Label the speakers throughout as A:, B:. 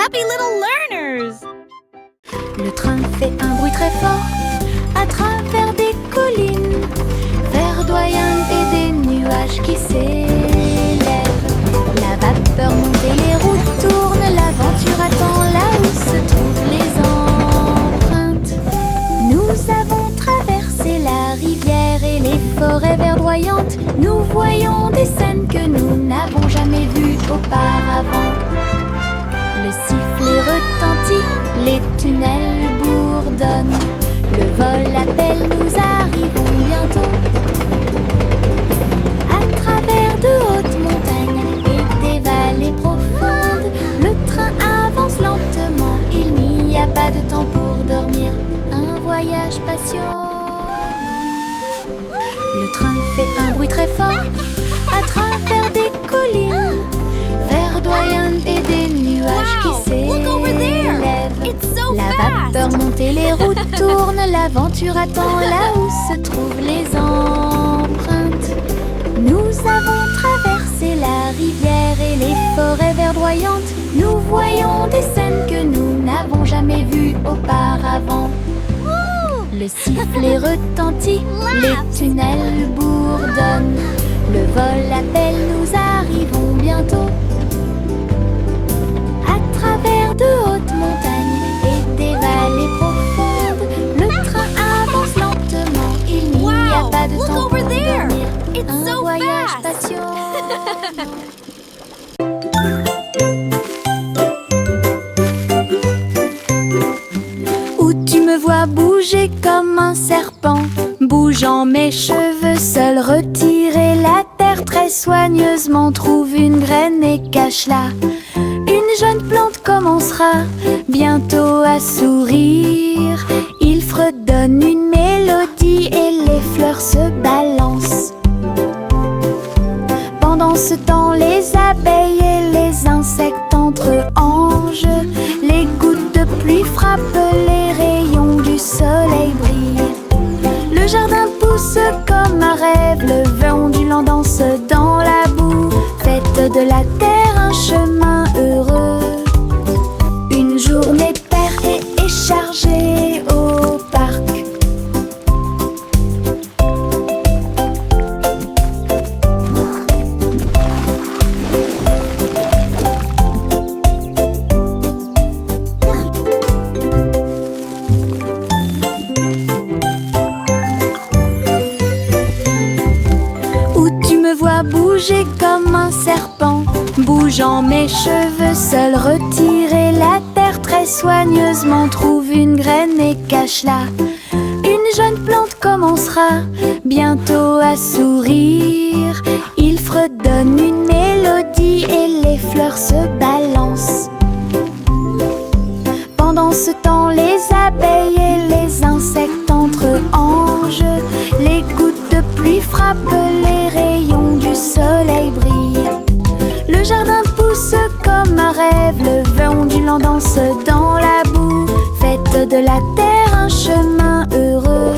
A: happy little learners!
B: Le train fait un bruit très fort à travers des collines verdoyantes et des nuages qui s'élèvent. La vapeur monte et les roues tournent, l'aventure attend là où se trouvent les empreintes. Nous avons traversé la rivière et les forêts verdoyantes. Nous voyons des scènes que nous n'avons jamais vues auparavant. Le sifflet retentit, les tunnels bourdonnent. Le vol appelle, nous arrivons bientôt. À travers de hautes montagnes et des vallées profondes, le train avance lentement. Il n'y a pas de temps pour dormir. Un voyage patient. Le train fait un bruit très fort à travers des collines verdoyantes et des nuages qui s'élèvent. La vapeur monte et les roues tournent, l'aventure attend là où se trouvent les empreintes. Nous avons traversé la rivière et les forêts verdoyantes. Nous voyons des scènes que nous n'avons jamais vues auparavant. Le sifflet retentit, les tunnels bourdonnent. Le vol appelle, nous arrivons bientôt. À travers de hautes montagnes et des vallées profondes, le train avance lentement. Il n'y a pas de temps pour dormir. Un voyage patient. Où tu me vois bouger comme un serpent, bougeant mes cheveux seul, retirer la terre très soigneusement, trouve une graine et cache-la. Une jeune plante commencera bientôt à sourire. Il fredonne une mélodie et les fleurs se balancent. Pendant ce temps, les abeilles et les insectes entre anges. Les gouttes de pluie frappent, les rayons du soleil brillent. Le jardin pousse comme un rêve, le vent ondulant danse dans la boue. Faites de la terre un chemin heureux. Une journée paire et chargée au parc. Où tu me vois bouger comme un serpent, bougeant mes cheveux seul, retirer la terre très soigneusement, trouve une graine et cache-la. Une jeune plante commencera bientôt à sourire. Il fredonne une mélodie et les fleurs se balancent. Pendant ce temps, les abeilles et les insectes entre anges. Les gouttes de pluie frappent, les rayons du soleil brillent. Le jardin pousse comme un rêve, le vent ondulant danse dans la boue. Faites de la terre un chemin heureux.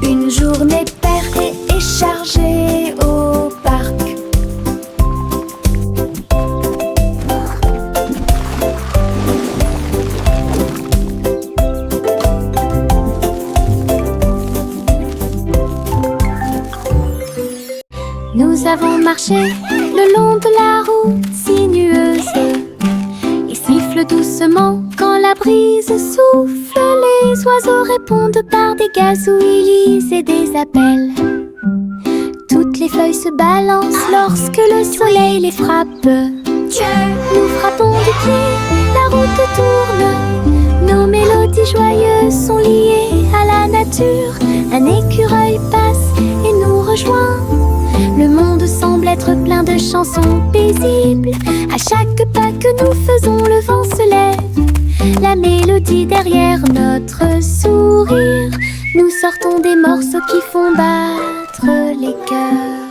B: Une journée paire et chargée au parc. Nous avons marché le long de la route sinueuse et siffle doucement quand la brise souffle. Les oiseaux répondent par des gazouillis et des appels. Toutes les feuilles se balancent lorsque le soleil les frappe. Nous frappons du pied, la route tourne. Nos mélodies joyeuses sont liées à la nature. Un écureuil passe et nous rejoint. Le monde semble être plein de chansons paisibles. À chaque pas que nous faisons, le vent se lève. La mélodie derrière notre sourire. Nous sortons des morceaux qui font battre les cœurs.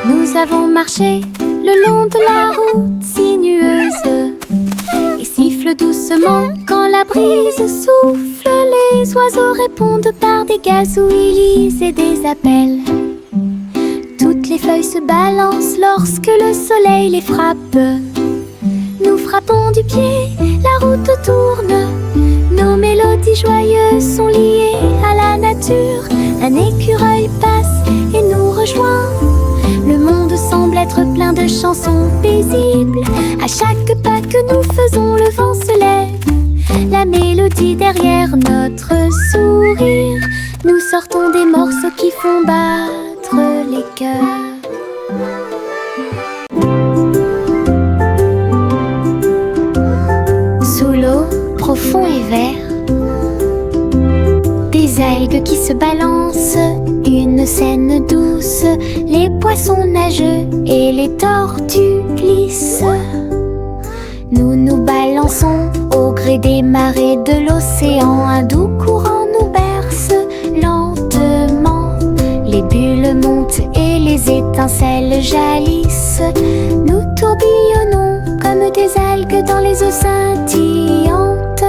B: Nous avons marché le long de la route sinueuse et siffle doucement quand la brise souffle. Les oiseaux répondent par des gazouillis et des appels. Toutes les feuilles se balancent lorsque le soleil les frappe. nous frappons du pied, la route tourne. Nos mélodies joyeuses sont liées à la nature. Un écureuil passe et nous rejoint. Le monde semble être plein de chansons paisibles. À chaque pas que nous faisons, le vent se lève. La mélodie derrière notre sourire. Nous sortons des morceaux qui font battre les cœurs. Sous l'eau, profond et vert, des algues qui se balancent, une scène douce. Les poissons nagent et les tortues glissent. Nous nous balançons au gré des marées de l'océan. Un doux courant nous berce lentement. Les bulles montent et les étincelles jaillissent. Nous tourbillonnons comme des algues dans les eaux scintillantes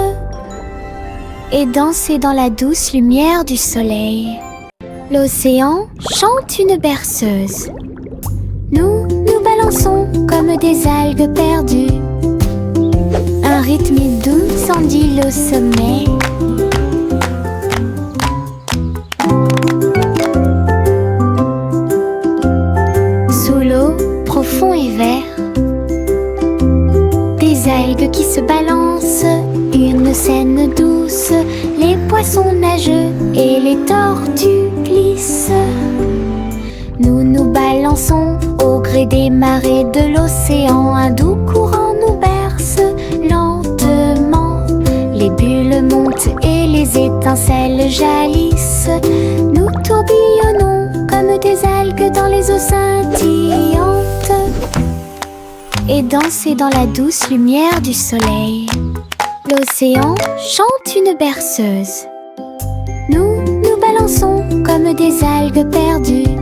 B: et danser dans la douce lumière du soleil. L'océan chante une berceuse. Nous nous balançons comme des algues perdues. Un rythme doux s'endile au sommet. Sous l'eau, profond et vert, des algues qui se balancent, une scène douce. Les poissons nagent et les tortues glissent. Nous nous balançons au gré des marées de l'océan. Un doux courant nous berce lentement. Les bulles montent et les étincelles jaillissent. Nous tourbillonnons comme des algues dans les eaux scintillantes et danser dans la douce lumière du soleil. L'océan chante une berceuse. Nous nous balançons comme des algues perdues.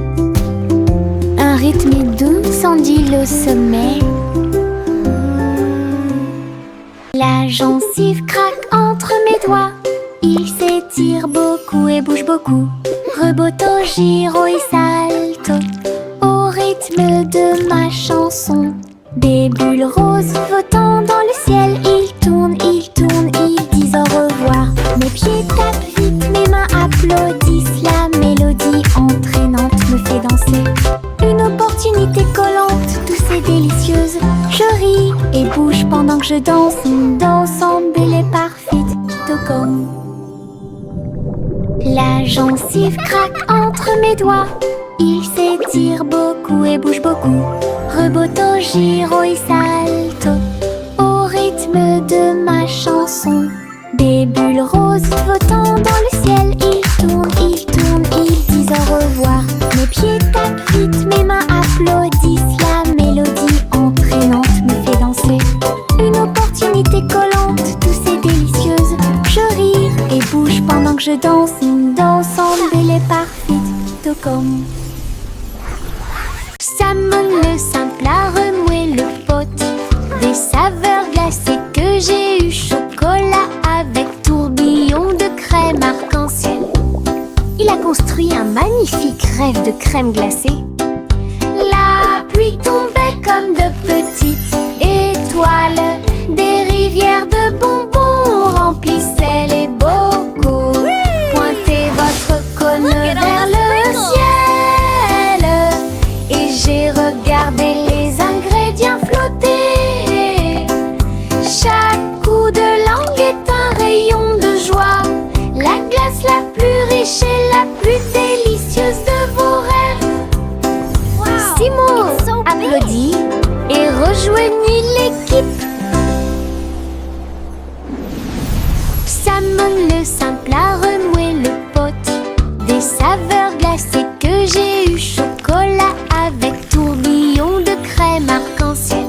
B: Un rythme doux s'endile au sommet. La gencive craque entre mes doigts. Il s'étire beaucoup et bouge beaucoup. Reboto, giro et salto au rythme de ma chanson. Des bulles roses flottant dans le ciel. Ils tournent, ils disent au revoir. Mes pieds tapent vite, mes mains applaudissent. La mélodie entraînante me fait danser. Une opportunité collante, douce et délicieuse. Je ris et bouge pendant que je danse. Une danse embellée parfaite, tout comme. La gencive craque entre mes doigts. Il s'étire beaucoup et bouge beaucoup. Reboto, giro et salto au rythme de ma chanson. Des bulles roses flottant dans le ciel. Ils tournent, ils disent au revoir. Mes pieds tapent vite, mes mains applaudissent. La mélodie entraînante me fait danser. Une opportunité collante, douce et délicieuse. Je ris et bouge pendant que je danse. Une danse embellée parfaite, tout comme. Salmon le simple à remuer le pot. Des saveurs glacées que j'ai eu. Chocolat avec tourbillon de crème arc-en-ciel. Il a construit un magnifique rêve de crème glacée. La pluie tombait comme de petites étoiles. Des rivières de bonbons remplissaient les bocaux. Pointez votre cône vers le ciel et j'ai regardé les ingrédients flotter. Chaque coup de langue est un rayon de joie. La glace la plus riche et la plus délicieuse de vos rêves. Simo applaudit et rejoignit l'équipe. Salmon le simple a remué le pot. Des saveurs glacées que j'ai eu. Chocolat avec tourbillon de crème arc-en-ciel.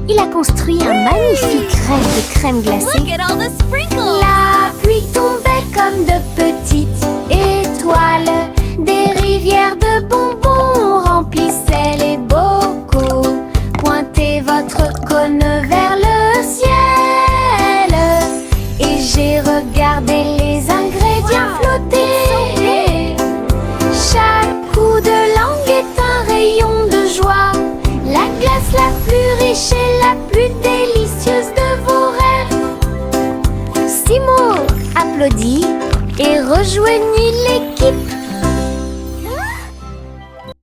B: Il a construit un magnifique rêve de crème glacée. La pluie tombait comme de petites étoiles. Des rivières de bonbons remplissaient les bocaux. Pointez votre cône vers le ciel et j'ai regardé les ingrédients flotter. Chaque coup de langue est un rayon de joie. La glace la plus riche et la plus délicieuse applaudit et rejoignit l'équipe.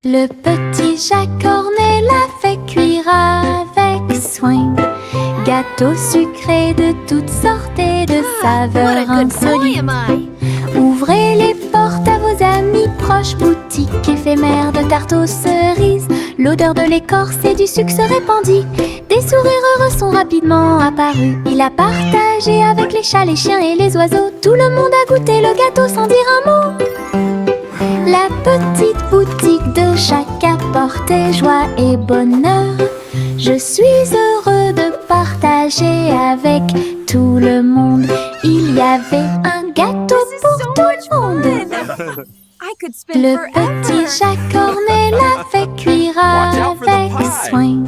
B: Le petit Jacques Cornet l'a fait cuire avec soin. Gâteaux sucrés de toutes sortes et de saveurs insolites. Ouvrez les portes à vos amis proches, boutique éphémère de tarte aux cerises. L'odeur de l'écorce et du sucre se répandit. Des sourires heureux sont rapidement apparus. Il a partagé avec les chats, les chiens et les oiseaux. Tout le monde a goûté le gâteau sans dire un mot. La petite boutique de Jacques apportait joie et bonheur. Je suis heureux de partager avec tout le monde. Il y avait un gâteau pour tout le monde. Le petit Jacques Cornet l'a fait cuire avec soin.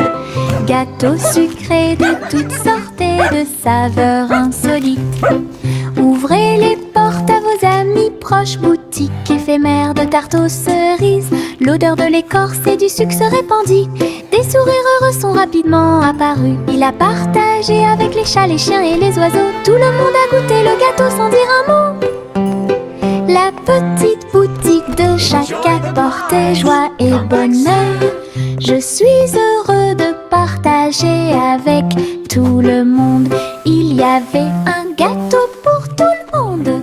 B: Gâteau sucré de toutes sortes et de saveurs insolites. Ouvrez les portes à vos amis proches, boutique éphémère de tarte aux cerises. L'odeur de l'écorce et du sucre se répandit. Des sourires heureux sont rapidement apparus. Il a partagé avec les chats, les chiens et les oiseaux. Tout le monde a goûté le gâteau sans dire un mot. La petite boutique de Jacques apportait joie et bonheur. Je suis heureux de partager avec tout le monde. Il y avait un gâteau pour tout le monde.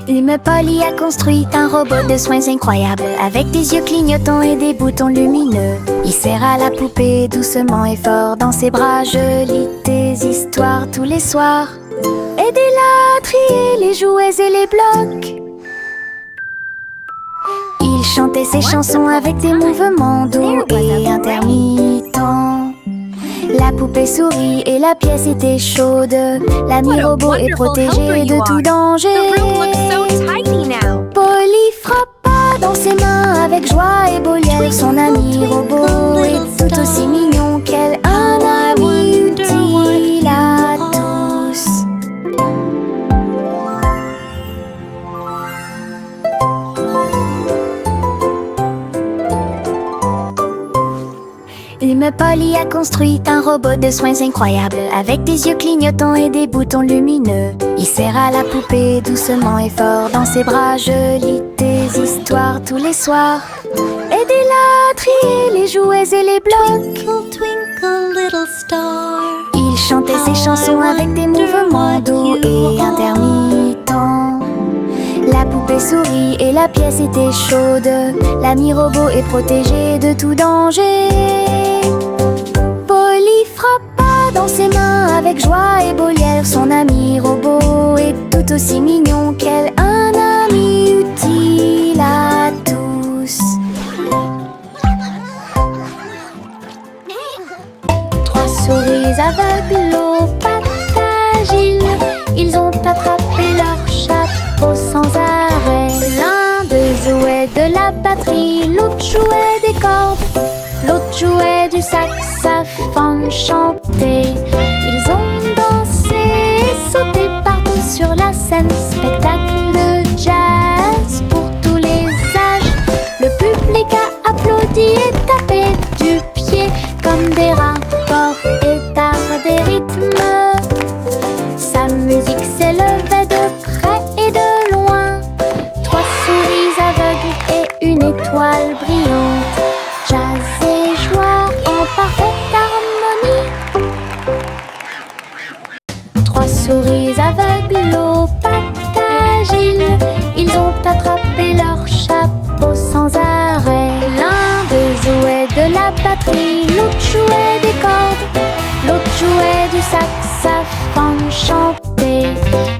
B: Une Polly a construit un robot de soins incroyable, avec des yeux clignotants et des boutons lumineux. Il serre à la poupée doucement et fort dans ses bras. Je lis tes histoires tous les soirs. Aidez-la à trier les jouets et les blocs. Il chantait ses chansons avec des mouvements doux et intermittents. La poupée sourit et la pièce était chaude. L'ami robot est protégé de tout danger. Polly frappa dans ses mains avec joie et Boliel. Son ami robot est tout aussi mignon qu'elle. Un ami utile à tous. Une Polly a construit un robot de soins incroyable, avec des yeux clignotants et des boutons lumineux. Il serre à la poupée doucement et fort dans ses bras. Je lis tes histoires tous les soirs. Aidez-la à trier les jouets et les blocs. Twinkle, twinkle, little star. Il chantait ses chansons avec des mouvements doux et intermittents. La poupée sourit et la pièce était chaude. L'ami robot est protégé de tout danger. Polly frappa dans ses mains avec joie et Boliel. Son ami robot est tout aussi mignon qu'elle. Un ami utile à tous. Trois souris aveugles aux pattes agiles. Ils ont attrapé leur chapeau sans arrêt. L'un d'eux jouait de la batterie, l'autre jouait des cordes, l'autre jouait du saxophone chanté. Ils ont dansé et sauté partout sur la scène. Spectacle de jazz pour tous les âges. Le public a applaudi et tapé du pied comme des rapports et d'art des rythmes. Sa musique s'élevait de près et de loin. Trois souris aveugles et une étoile brillante. Jazz et joie en parfaite harmonie. Trois souris aveugles aux pattes agiles. Ils ont attrapé leur chapeau sans arrêt. L'un d'eux jouait de la batterie, l'autre jouait des cordes, l'autre jouait du saxophone chanté.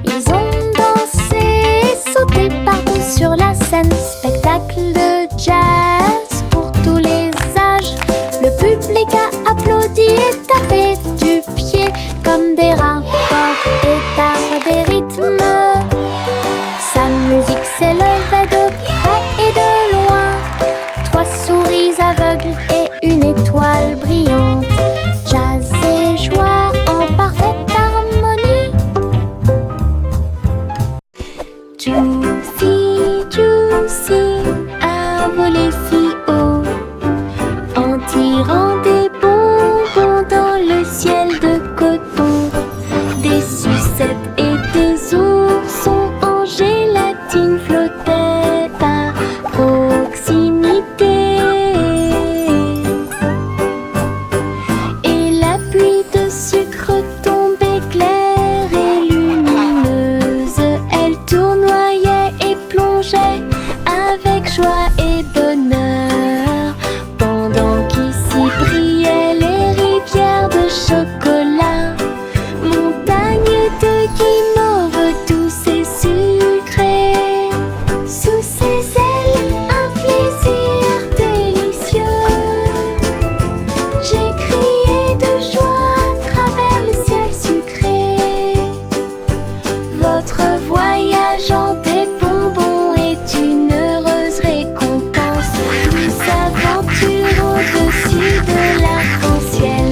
B: Ils ont dansé et sauté partout sur la scène. Spectacle de jazz pour tous les âges. Le public a applaudi et tapé du pied comme des rapports et d'art des rythmes. Sa musique s'élevait de près et de loin. Trois souris aveugles et une étoile brillante. Jazz et joie en parfaite marchait avec joie et bonheur, pendant qu'ici brillaient les rivières de chocolat, montagnes de guimauve douces et sucrées. Sous ses ailes, un plaisir délicieux. J'ai crié de joie à travers le ciel sucré. Votre voyage en des bonbons est une heureuse récompense. Douce aventure au-dessus de l'arc-en-ciel.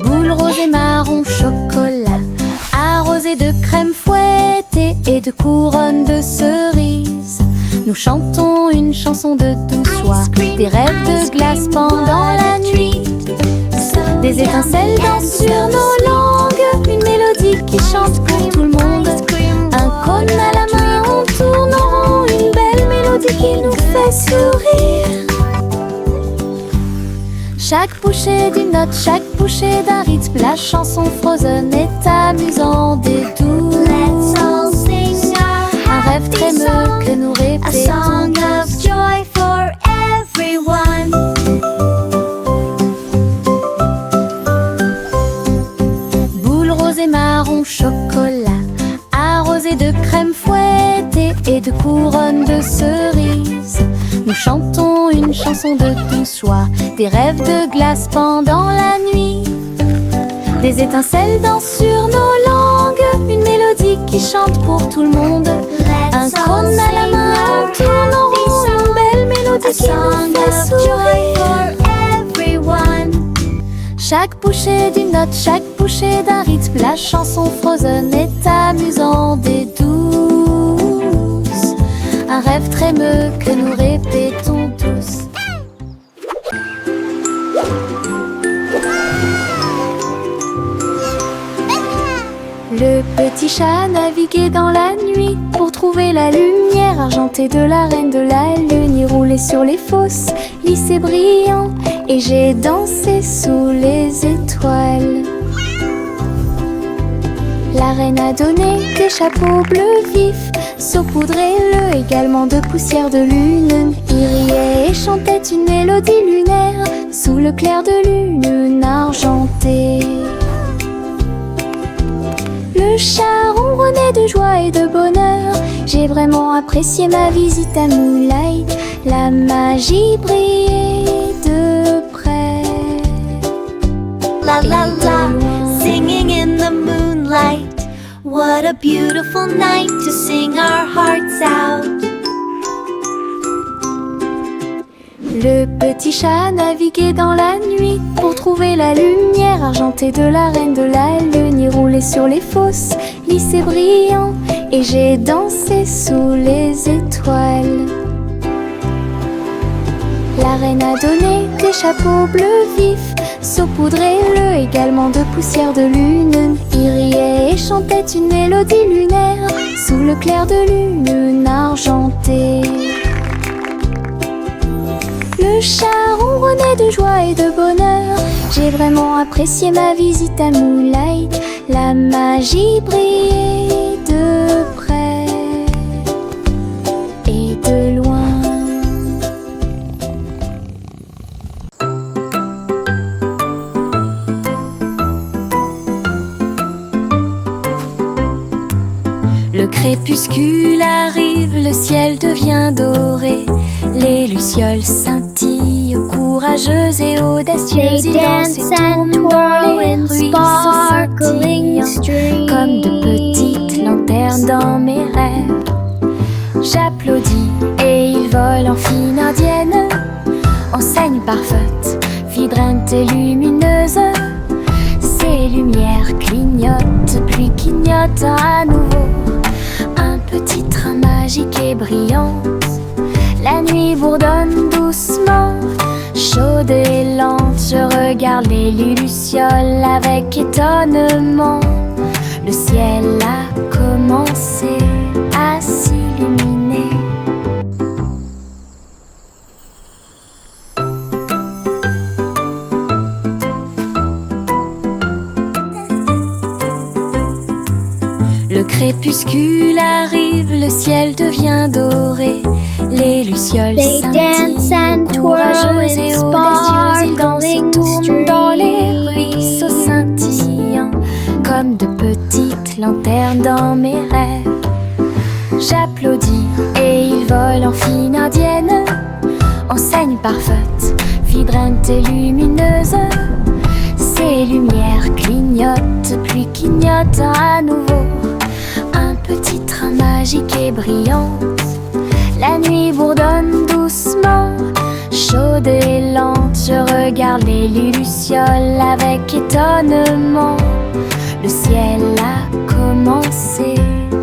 B: Boule rose et marron chocolat, arrosée de crème fouettée et de couronnes de cerises, nous chantons une chanson de douce soie, des rêves de glace pendant la nuit. Des étincelles dansent sur nos langues, une mélodie qui chante pour tout le monde. Un cône à la main, on tourne en rond, une belle mélodie qui nous fait sourire. Chaque bouchée d'une note, chaque bouchée d'un rythme, la chanson Frozen est amusante et douce.
A: Let's all sing
B: Un
A: our
B: rêve
A: happy
B: trémeux
A: song,
B: que nous
A: a
B: répétons
A: song of
B: tous.
A: joy for everyone.
B: Boule rose et marron chocolat, arrosée de crème fouettée et de couronnes de cerises, nous chantons une chanson de douce joie, des rêves de glace pendant la nuit. Des étincelles dansent sur nos langues, une mélodie qui chante pour tout le monde. Un
A: Let's all
B: cône à la
A: sing
B: main,
A: our
B: on tourne en
A: happy
B: rond, une
A: song,
B: belle mélodie
A: a
B: qui
A: song
B: nous fait
A: of joy
B: sourire.
A: for everyone.
B: Chaque bouchée d'une note, chaque bouchée d'un rythme, la chanson Frozen est amusante et douce. Un rêve trémeux que nous répétons tous. Le petit chat naviguait dans la nuit pour trouver la lumière argentée de la reine de la lune. Il roulait sur les fosses, lissé brillant, et j'ai dansé sous les étoiles. La reine a donné des chapeaux bleus vifs, saupoudrez-le également de poussière de lune. Il riait et chantait une mélodie lunaire sous le clair de lune argentée. Le chat ronronnait de joie et de bonheur. J'ai vraiment apprécié ma visite à Moonlight. La magie brillait de près.
A: La la
B: et de
A: la,
B: loin.
A: singing in the moonlight. What a beautiful night to sing our hearts out.
B: Le petit chat naviguait dans la nuit pour trouver la lumière argentée de la reine de la lune. Il roulait sur les fosses, lisse et brillant, et j'ai dansé sous les étoiles. La reine a donné des chapeaux bleus vifs, saupoudrez-le également de poussière de lune. Il riait et chantait une mélodie lunaire sous le clair de lune argentée. Le chat ronronnait de joie et de bonheur. J'ai vraiment apprécié ma visite à Moonlight. La magie brillait de près et de loin. Le crépuscule arrive, le ciel devient doré. Les lucioles scintillent, courageuses et audacieuses.
A: They
B: Ils dansent
A: dance
B: et
A: and
B: tournent dans
A: twirl
B: les
A: in
B: ruisseaux
A: sparkling
B: scintillants,
A: streams.
B: comme de petites lanternes dans mes rêves. J'applaudis et ils volent en fine indienne, enseigne parfaite, vibrante et lumineuse. Ces lumières clignotent puis clignotent à nouveau. Un petit train magique et brillante. La nuit bourdonne doucement, chaude et lente. Je regarde les lucioles avec étonnement. Le ciel a commencé à s'illuminer. crépuscule arrive, le ciel devient doré. Les lucioles
C: They dance and
B: scintillent,
C: twirl
B: courageuses et
C: in
B: audacieuses, ils dansent et
C: sparkling
B: tournent dans les
C: streams.
B: ruisseaux scintillants, comme de petites lanternes dans mes rêves. J'applaudis et ils volent en fine indienne, enseigne parfaite, vibrante et lumineuse. Ces lumières clignotent, puis clignotent à nouveau. Un petit train magique et brillante. La nuit bourdonne doucement, chaude et lente. Je regarde les lucioles avec étonnement. Le ciel a commencé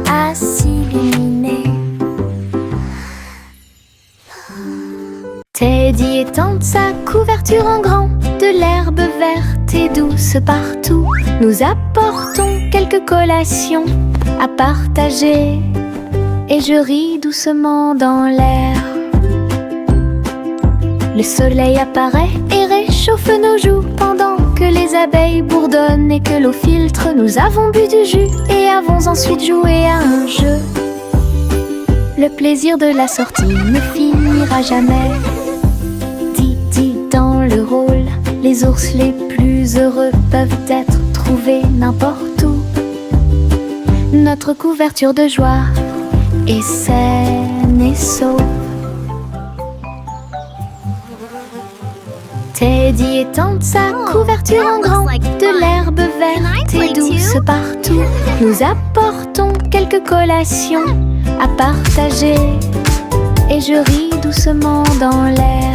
B: à s'illuminer. Teddy étend sa couverture en grand, de l'herbe verte et douce partout. Nous apportons quelques collations à partager, et je ris doucement dans l'air. Le soleil apparaît et réchauffe nos joues pendant que les abeilles bourdonnent et que l'eau filtre. Nous avons bu du jus et avons ensuite joué à un jeu. Le plaisir de la sortie ne finira jamais. Didi dans le rôle, les ours les plus heureux peuvent être trouvés n'importe où. Notre couverture de joie est saine et sauve. Teddy étend sa couverture en grand, de l'herbe verte et douce partout. Nous apportons quelques collations à partager, et je ris doucement dans l'air.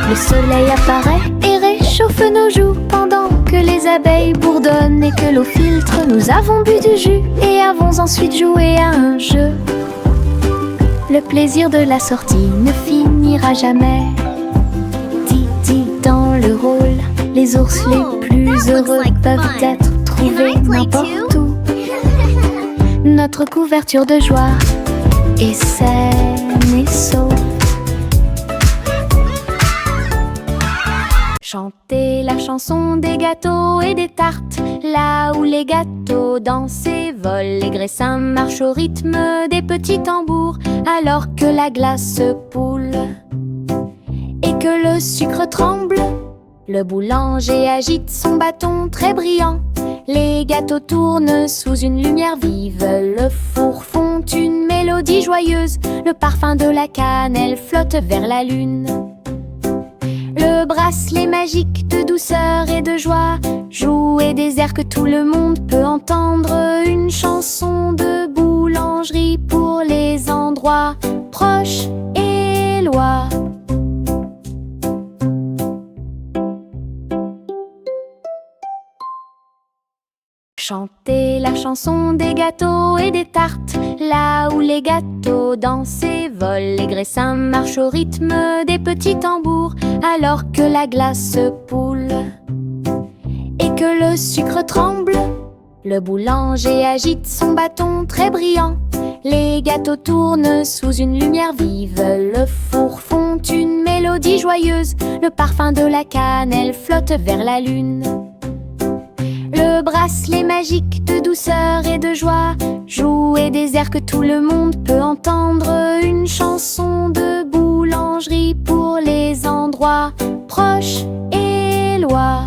B: Le soleil apparaît et réchauffe nos joues pendant que les abeilles bourdonnent et que l'eau filtre. Nous avons bu du jus et avons ensuite joué à un jeu. Le plaisir de la sortie ne finira jamais. Didi dans le rôle, les ours les plus heureux peuvent être trouvés n'importe où. Notre couverture de joie est saine et sauve. Chanter la chanson des gâteaux et des tartes, là où les gâteaux dansent et volent. Les graissins marchent au rythme des petits tambours, alors que la glace poule et que le sucre tremble. Le boulanger agite son bâton très brillant. Les gâteaux tournent sous une lumière vive. Le four fond une mélodie joyeuse. Le parfum de la cannelle flotte vers la lune. Le bracelet magique de douceur et de joie joue et des airs que tout le monde peut entendre. Une chanson de boulangerie pour les endroits proches et loin. Chanter la chanson des gâteaux et des tartes, là où les gâteaux dansent et volent. Les graissins marchent au rythme des petits tambours, alors que la glace poule et que le sucre tremble. Le boulanger agite son bâton très brillant. Les gâteaux tournent sous une lumière vive. Le four fond une mélodie joyeuse. Le parfum de la cannelle flotte vers la lune. Le bracelet magique de douceur et de joie joue et des airs que tout le monde peut entendre. Une chanson de boulangerie pour les endroits proches et loin.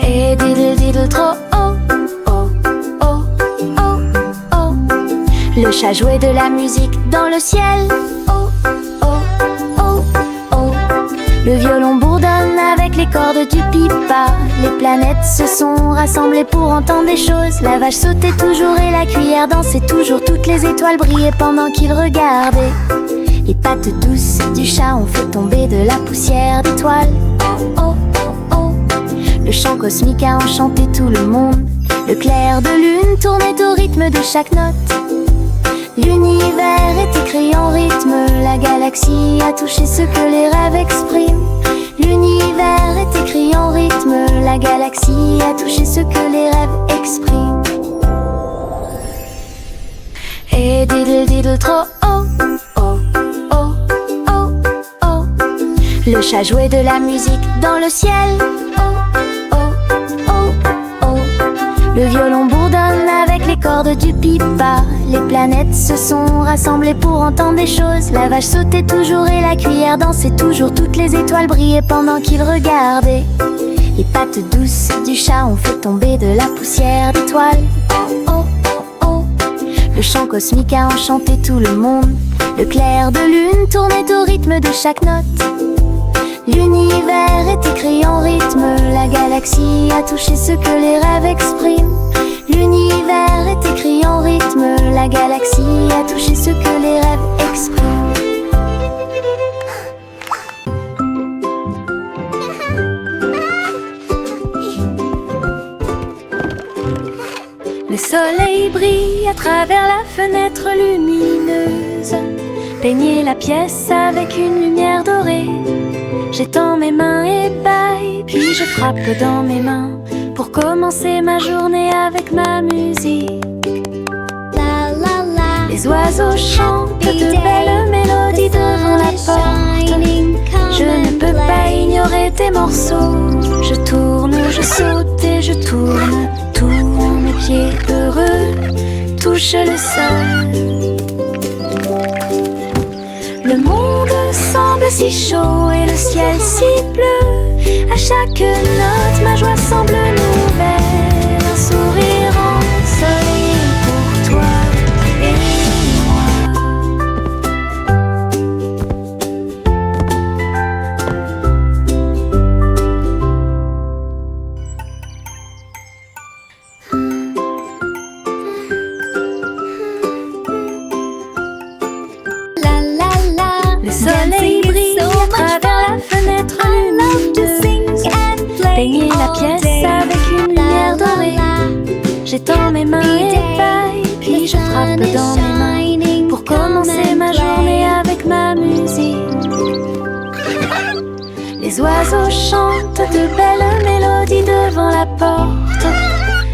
B: Et diddle diddle trop oh, oh, oh, oh, oh. Le chat jouait de la musique dans le ciel. Oh, oh, oh, oh. Le violon bourdonne avec les cordes du pipa. Les planètes se sont rassemblées pour entendre des choses. La vache sautait toujours et la cuillère dansait toujours. Toutes les étoiles brillaient pendant qu'ils regardaient. Les pattes douces du chat ont fait tomber de la poussière d'étoiles. Oh, oh, oh, oh. Le chant cosmique a enchanté tout le monde. Le clair de lune tournait au rythme de chaque note. L'univers est écrit en rythme. La galaxie a touché ce que les rêves expriment. L'univers est écrit en rythme. La galaxie a touché ce que les rêves expriment. Et diddle diddle trop oh, oh, oh, oh, oh. Le chat jouait de la musique dans le ciel. Oh, oh, oh, oh. Le violon bourdonne avec les cordes du pipa. Les planètes se sont rassemblées pour entendre des choses. La vache sautait toujours et la cuillère dansait toujours. Toutes les étoiles brillaient pendant qu'il regardait. Les pattes douces du chat ont fait tomber de la poussière d'étoiles. Oh, oh, oh, oh. Le chant cosmique a enchanté tout le monde. Le clair de lune tournait au rythme de chaque note. L'univers est écrit en rythme. La galaxie a touché ce que les rêves expriment. L'univers est écrit en rythme. La galaxie a touché ce que les rêves expriment. Le soleil brille à travers la fenêtre lumineuse. Peignez la pièce avec une lumière dorée. J'étends mes mains ébahies, puis je frappe dans mes mains pour commencer ma journée avec ma musique.
A: La la la.
B: Les oiseaux chantent de belles mélodies devant la porte. Je ne peux pas ignorer tes morceaux. Je tourne, je saute et je tourne. Tous mes pieds heureux touchent le sol. Le monde semble si chaud et le ciel si bleu. À chaque note, ma joie semble nouvelle. Un sourire ensoleillé pour toi et moi.
A: La la la.
B: Le soleil brille à travers la fenêtre lumineuse. Peignez la pièce avec une lumière dorée. J'étends mes mains ébahies, puis je frappe dans mes mains pour commencer ma journée avec ma musique. Les oiseaux chantent de belles mélodies devant la porte.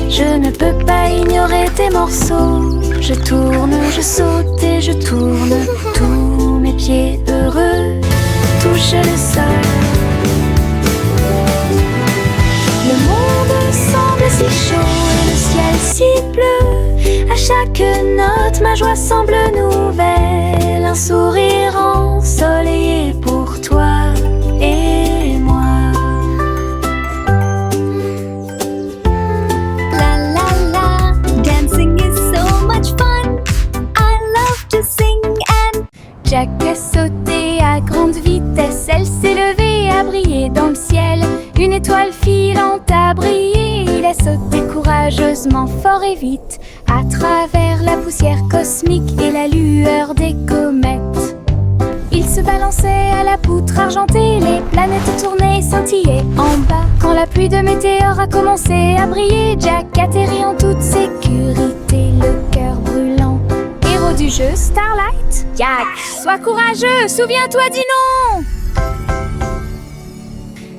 B: Je ne peux pas ignorer tes morceaux. Je tourne, je saute et je tourne. Tous mes pieds heureux touchent le sol. Le monde semble si chaud et le ciel si bleu. À chaque note, ma joie semble nouvelle. Un sourire ensoleillé pour toi et moi.
A: La la la. Dancing is so much fun. I love to sing and
B: Jack a sauté à grande vitesse. Elle s'est levée à briller dans le ciel. Une étoile filante a brillé. Il a sauté courageusement, fort et vite, à travers la poussière cosmique et la lueur des comètes. Il se balançait à la poutre argentée. Les planètes tournaient et scintillaient en bas. Quand la pluie de météores a commencé à briller, Jack atterrit en toute sécurité, le cœur brûlant. Héros du jeu Starlight, Jack, sois courageux, souviens-toi du nom.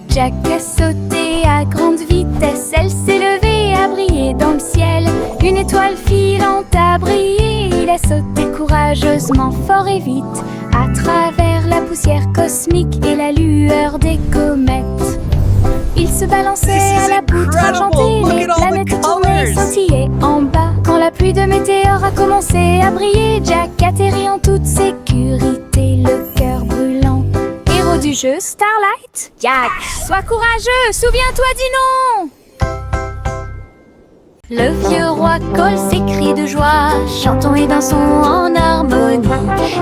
B: Jack a sauté à grande vitesse. Elle s'est levée à briller dans le ciel. Une étoile filante a brillé. Il a sauté courageusement, fort et vite, à travers la poussière cosmique et la lueur des comètes. Il se balançait à la poutre argentée. Les planètes tournaient et scintillaient en bas. Quand la pluie de météores a commencé à briller, Jack atterrit en toute sécurité, le cœur brûlant. Héros du jeu Starlight, Jack, sois courageux, souviens-toi du nom. Le vieux roi Cole s'écrie de joie, chantons et dansons en harmonie.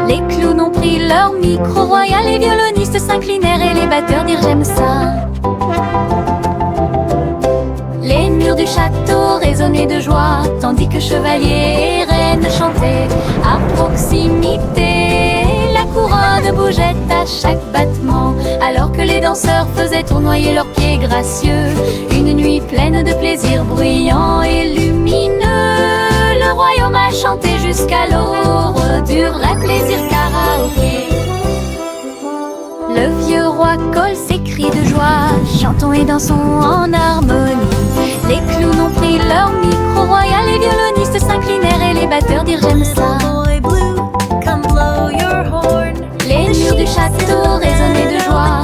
B: Les clowns ont pris leur micro royal, les violonistes s'inclinèrent et les batteurs dirent j'aime ça. Les murs du château résonnaient de joie, tandis que chevaliers et reines chantaient à proximité. La couronne bougeait à chaque battement, alors que les danseurs faisaient tournoyer leurs pieds gracieux. Une nuit pleine de plaisir bruyant et lumineux. Le royaume a chanté jusqu'à l'aube du vrai plaisir karaoké. Le vieux roi Cole s'écrie de joie, chantons et dansons en harmonie. Les clowns ont pris leur micro royal, les violonistes s'inclinèrent et les batteurs dirent j'aime ça. Les murs du château résonnaient de joie,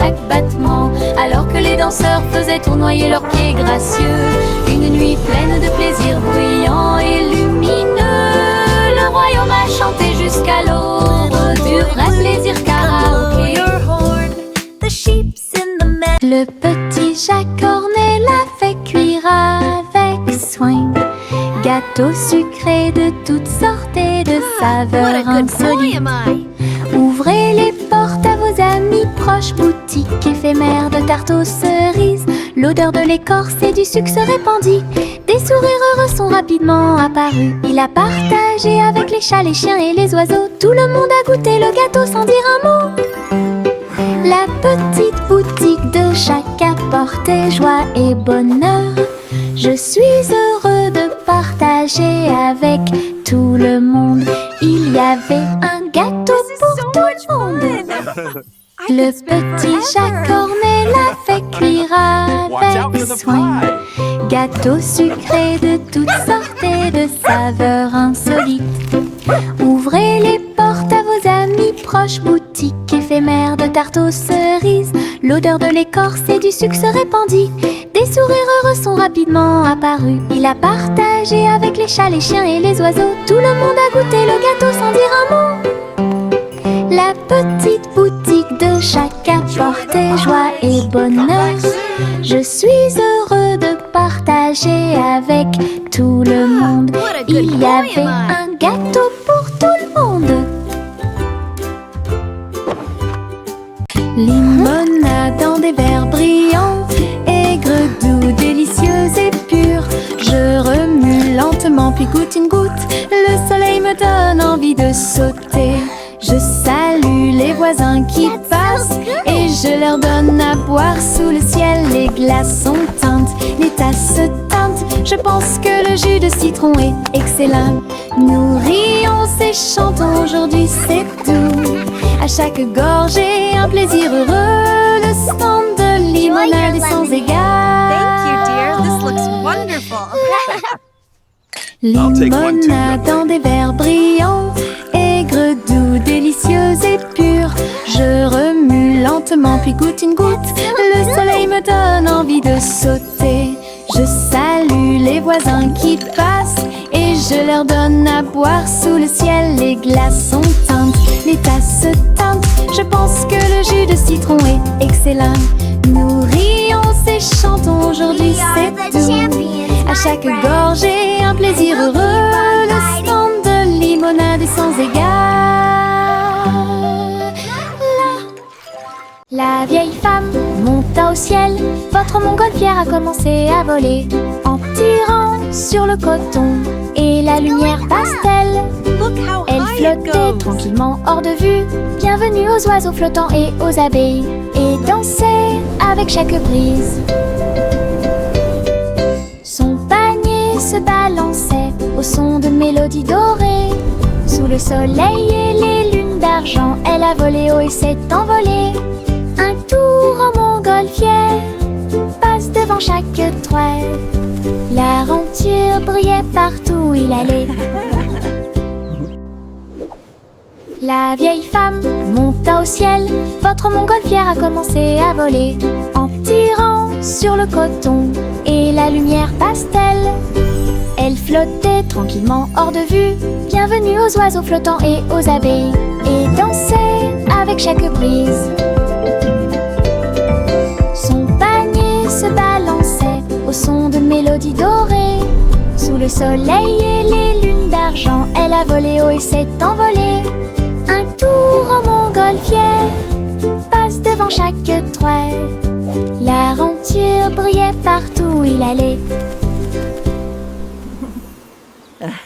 B: chaque battement, alors que les danseurs faisaient tournoyer leurs pieds gracieux. Une nuit pleine de plaisir bruyant et lumineux, le royaume a chanté jusqu'à l'aube du vrai plaisir karaoké.
A: The sheep's in the meadow.
B: Le petit chat cornet l'a fait cuire avec soin. Gâteaux sucrés de toutes sortes et de saveurs insolites. Ouvrez les portes à vos amis proches, boutique éphémère de tarte aux cerises. L'odeur de l'écorce et du sucre se répandit. Des sourires heureux sont rapidement apparus. Il a partagé avec les chats, les chiens et les oiseaux. Tout le monde a goûté le gâteau sans dire un mot. La petite boutique de chaque apportait joie et bonheur. Je suis heureux de partager avec tout le monde. Il y avait un gâteau pour tout le monde. Le petit chat cornet l'a fait cuire avec soin. Gâteau sucré de toutes sortes et de saveurs insolites. Ouvrez les portes à vos amis proches, boutique éphémère de tarte aux cerises. L'odeur de l'écorce et du sucre se répandit. Des sourires heureux sont rapidement apparus. Il a partagé avec les chats, les chiens et les oiseaux. Tout le monde a goûté le gâteau sans dire un mot. La petite boutique de chaque apportait joie et bonheur. Je suis heureux de partager avec tout le monde. Il y avait un gâteau pour tout le monde. Limonade dans des verres brillants, aigre, doux, délicieuse et pure. Je remue lentement puis goûte une goutte. Le soleil me donne envie de sauter. Je salue les voisins qui passent et je leur donne à boire sous le ciel. Les glaçons teintent, les tasses se teintent. Je pense que le jus de citron est excellent. Nous rions et chantons aujourd'hui, c'est tout. À chaque gorgée, un plaisir heureux. Le stand de limonade est sans égal.
A: Thank you, dear. This looks wonderful.
B: Limonade dans des verres brillants, aigre, doux, délicieuse et pure. Je remue lentement puis goûte une goutte. Le soleil me donne envie de sauter. Je salue les voisins qui passent et je leur donne à boire sous le ciel. Les glaçons teintent, les tasses se teintent. Je pense que le jus de citron est excellent. Nous rions et chantons aujourd'hui, c'est tout. À chaque gorgée, un plaisir heureux. Le stand de limonade est sans égal. La vieille femme monta au ciel. Votre montgolfière a commencé à voler en tirant sur le coton et la lumière pastel. Elle flottait tranquillement hors de vue. Bienvenue aux oiseaux flottants et aux abeilles, et dansait avec chaque brise. Son panier se balançait au son de mélodies dorées. Sous le soleil et les lunes d'argent, elle a volé haut et s'est envolée. Un tour en montgolfière passe devant chaque trait. La renture brillait partout où il allait. La vieille femme monta au ciel. Votre montgolfière a commencé à voler en tirant sur le coton et la lumière pastel. Elle flottait tranquillement hors de vue. Bienvenue aux oiseaux flottants et aux abeilles, et dansait avec chaque brise. Son panier se balançait au son de mélodies dorées. Sous le soleil et les lunes d'argent, elle a volé haut et s'est envolée. Un tour en montgolfière passe devant chaque trait. La renture brillait partout où il allait.